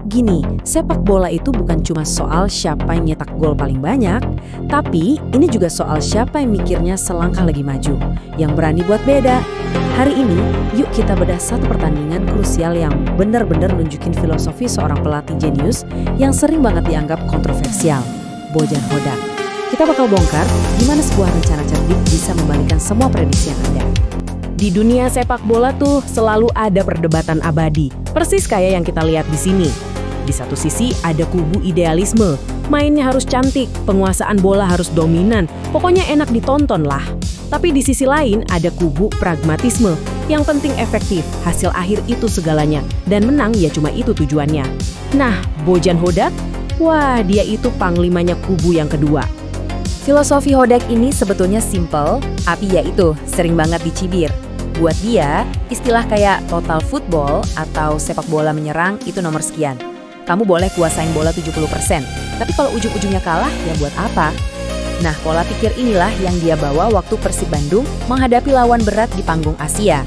Gini, sepak bola itu bukan cuma soal siapa yang nyetak gol paling banyak, tapi ini juga soal siapa yang mikirnya selangkah lagi maju, yang berani buat beda. Hari ini, yuk kita bedah satu pertandingan krusial yang benar-benar nunjukin filosofi seorang pelatih jenius yang sering banget dianggap kontroversial, Bojan Hodak. Kita bakal bongkar gimana sebuah rencana cerdik bisa membalikan semua prediksi yang ada. Di dunia sepak bola tuh selalu ada perdebatan abadi, persis kayak yang kita lihat di sini. Di satu sisi ada kubu idealisme, mainnya harus cantik, penguasaan bola harus dominan, pokoknya enak ditonton lah. Tapi di sisi lain ada kubu pragmatisme, yang penting efektif, hasil akhir itu segalanya, dan menang ya cuma itu tujuannya. Nah, Bojan Hodak, wah dia itu panglimanya kubu yang kedua. Filosofi Hodak ini sebetulnya simple, tapi ya itu sering banget dicibir. Buat dia, istilah kayak total football atau sepak bola menyerang itu nomor sekian. Kamu boleh kuasain bola 70%, tapi kalau ujung-ujungnya kalah, ya buat apa? Nah, pola pikir inilah yang dia bawa waktu Persib Bandung menghadapi lawan berat di panggung Asia.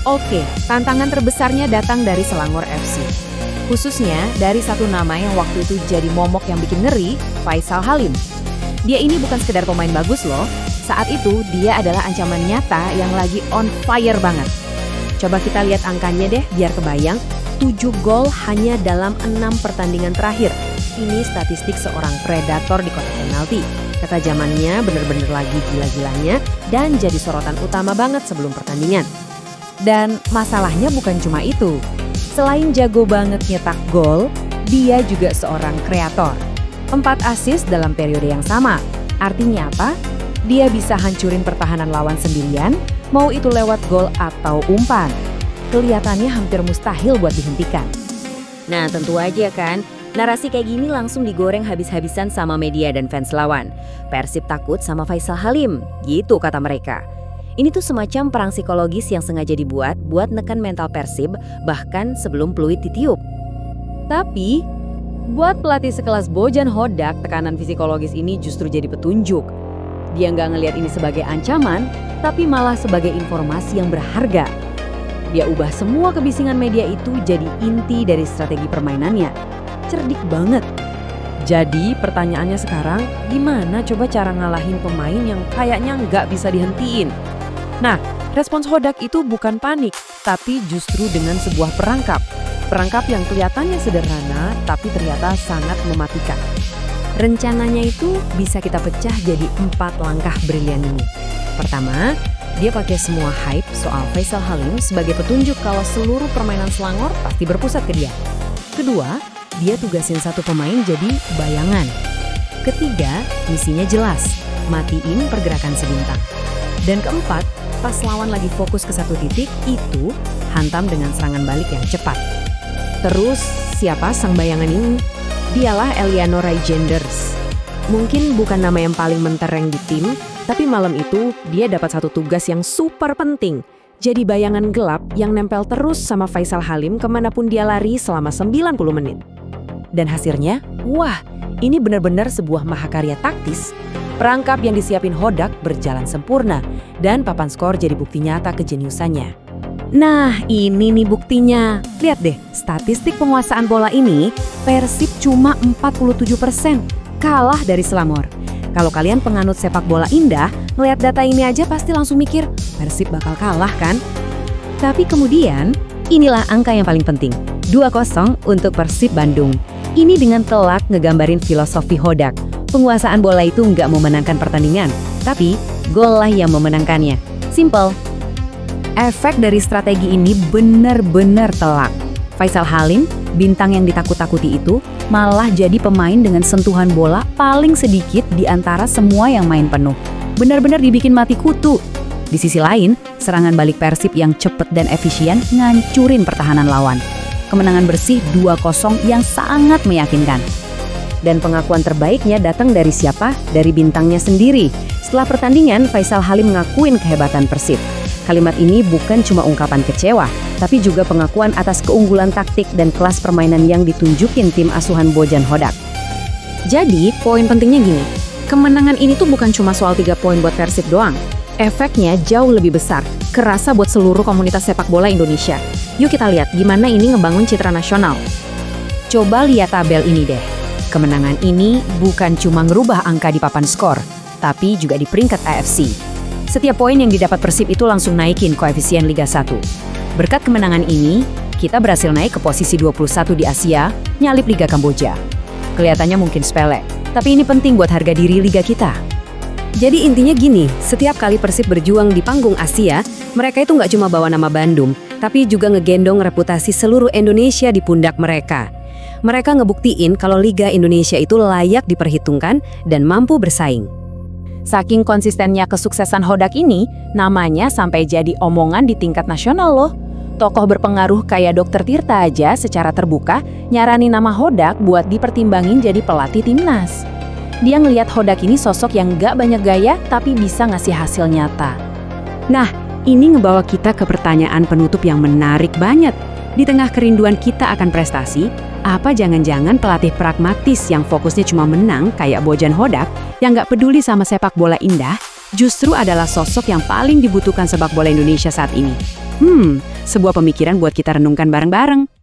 Oke, tantangan terbesarnya datang dari Selangor FC. Khususnya dari satu nama yang waktu itu jadi momok yang bikin ngeri, Faisal Halim. Dia ini bukan sekedar pemain bagus loh, saat itu dia adalah ancaman nyata yang lagi on fire banget. Coba kita lihat angkanya deh biar kebayang, 7 gol hanya dalam 6 pertandingan terakhir. Ini statistik seorang predator di kotak penalti. Ketajamannya bener-bener lagi gila-gilanya dan jadi sorotan utama banget sebelum pertandingan. Dan masalahnya bukan cuma itu. Selain jago banget nyetak gol, dia juga seorang kreator. 4 assist dalam periode yang sama. Artinya apa? Dia bisa hancurin pertahanan lawan sendirian, mau itu lewat gol atau umpan. Kelihatannya hampir mustahil buat dihentikan. Nah tentu aja kan, narasi kayak gini langsung digoreng habis-habisan sama media dan fans lawan. Persib takut sama Faisal Halim, gitu kata mereka. Ini tuh semacam perang psikologis yang sengaja dibuat buat neken mental Persib bahkan sebelum peluit ditiup. Tapi, buat pelatih sekelas Bojan Hodak, tekanan psikologis ini justru jadi petunjuk. Dia nggak ngelihat ini sebagai ancaman, tapi malah sebagai informasi yang berharga. Dia ubah semua kebisingan media itu jadi inti dari strategi permainannya. Cerdik banget. Jadi pertanyaannya sekarang, gimana coba cara ngalahin pemain yang kayaknya nggak bisa dihentiin? Nah, respons Hodak itu bukan panik, tapi justru dengan sebuah perangkap. Perangkap yang kelihatannya sederhana, tapi ternyata sangat mematikan. Rencananya itu bisa kita pecah jadi 4 langkah brilian ini. Pertama, dia pakai semua hype soal Faisal Halim sebagai petunjuk kalau seluruh permainan Selangor pasti berpusat ke dia. Kedua, dia tugasin satu pemain jadi bayangan. Ketiga, misinya jelas, matiin pergerakan si bintang. Dan keempat, pas lawan lagi fokus ke satu titik, itu hantam dengan serangan balik yang cepat. Terus, siapa sang bayangan ini? Dialah Eliano Raigenders. Mungkin bukan nama yang paling mentereng di tim, tapi malam itu dia dapat satu tugas yang super penting. Jadi bayangan gelap yang nempel terus sama Faisal Halim kemanapun dia lari selama 90 menit. Dan hasilnya, wah, ini benar-benar sebuah mahakarya taktis. Perangkap yang disiapin Hodak berjalan sempurna, dan papan skor jadi bukti nyata kejeniusannya. Nah, ini nih buktinya. Lihat deh, statistik penguasaan bola ini, Persib cuma 47%, kalah dari Selangor. Kalau kalian penganut sepak bola indah, ngelihat data ini aja pasti langsung mikir, Persib bakal kalah kan? Tapi kemudian, inilah angka yang paling penting, 2-0 untuk Persib Bandung. Ini dengan telak ngegambarin filosofi Hodak. Penguasaan bola itu nggak memenangkan pertandingan, tapi gol lah yang memenangkannya. Simple. Efek dari strategi ini benar-benar telak. Faisal Halim, bintang yang ditakut-takuti itu, malah jadi pemain dengan sentuhan bola paling sedikit di antara semua yang main penuh. Benar-benar dibikin mati kutu. Di sisi lain, serangan balik Persib yang cepet dan efisien ngancurin pertahanan lawan. Kemenangan bersih 2-0 yang sangat meyakinkan. Dan pengakuan terbaiknya datang dari siapa? Dari bintangnya sendiri. Setelah pertandingan, Faisal Halim ngakuin kehebatan Persib. Kalimat ini bukan cuma ungkapan kecewa, tapi juga pengakuan atas keunggulan taktik dan kelas permainan yang ditunjukin tim asuhan Bojan Hodak. Jadi, poin pentingnya gini, kemenangan ini tuh bukan cuma soal 3 poin buat Persib doang. Efeknya jauh lebih besar, kerasa buat seluruh komunitas sepak bola Indonesia. Yuk kita lihat gimana ini ngebangun citra nasional. Coba lihat tabel ini deh. Kemenangan ini bukan cuma ngerubah angka di papan skor, tapi juga di peringkat AFC. Setiap poin yang didapat Persib itu langsung naikin koefisien Liga 1. Berkat kemenangan ini, kita berhasil naik ke posisi 21 di Asia, nyalip Liga Kamboja. Kelihatannya mungkin sepele, tapi ini penting buat harga diri Liga kita. Jadi intinya gini, setiap kali Persib berjuang di panggung Asia, mereka itu nggak cuma bawa nama Bandung, tapi juga ngegendong reputasi seluruh Indonesia di pundak mereka. Mereka ngebuktiin kalau Liga Indonesia itu layak diperhitungkan dan mampu bersaing. Saking konsistennya kesuksesan Hodak ini, namanya sampai jadi omongan di tingkat nasional loh. Tokoh berpengaruh kayak Dr. Tirta aja secara terbuka nyarani nama Hodak buat dipertimbangin jadi pelatih timnas. Dia ngelihat Hodak ini sosok yang gak banyak gaya tapi bisa ngasih hasil nyata. Nah, ini ngebawa kita ke pertanyaan penutup yang menarik banget. Di tengah kerinduan kita akan prestasi, apa jangan-jangan pelatih pragmatis yang fokusnya cuma menang kayak Bojan Hodak yang gak peduli sama sepak bola indah, justru adalah sosok yang paling dibutuhkan sepak bola Indonesia saat ini? Sebuah pemikiran buat kita renungkan bareng-bareng.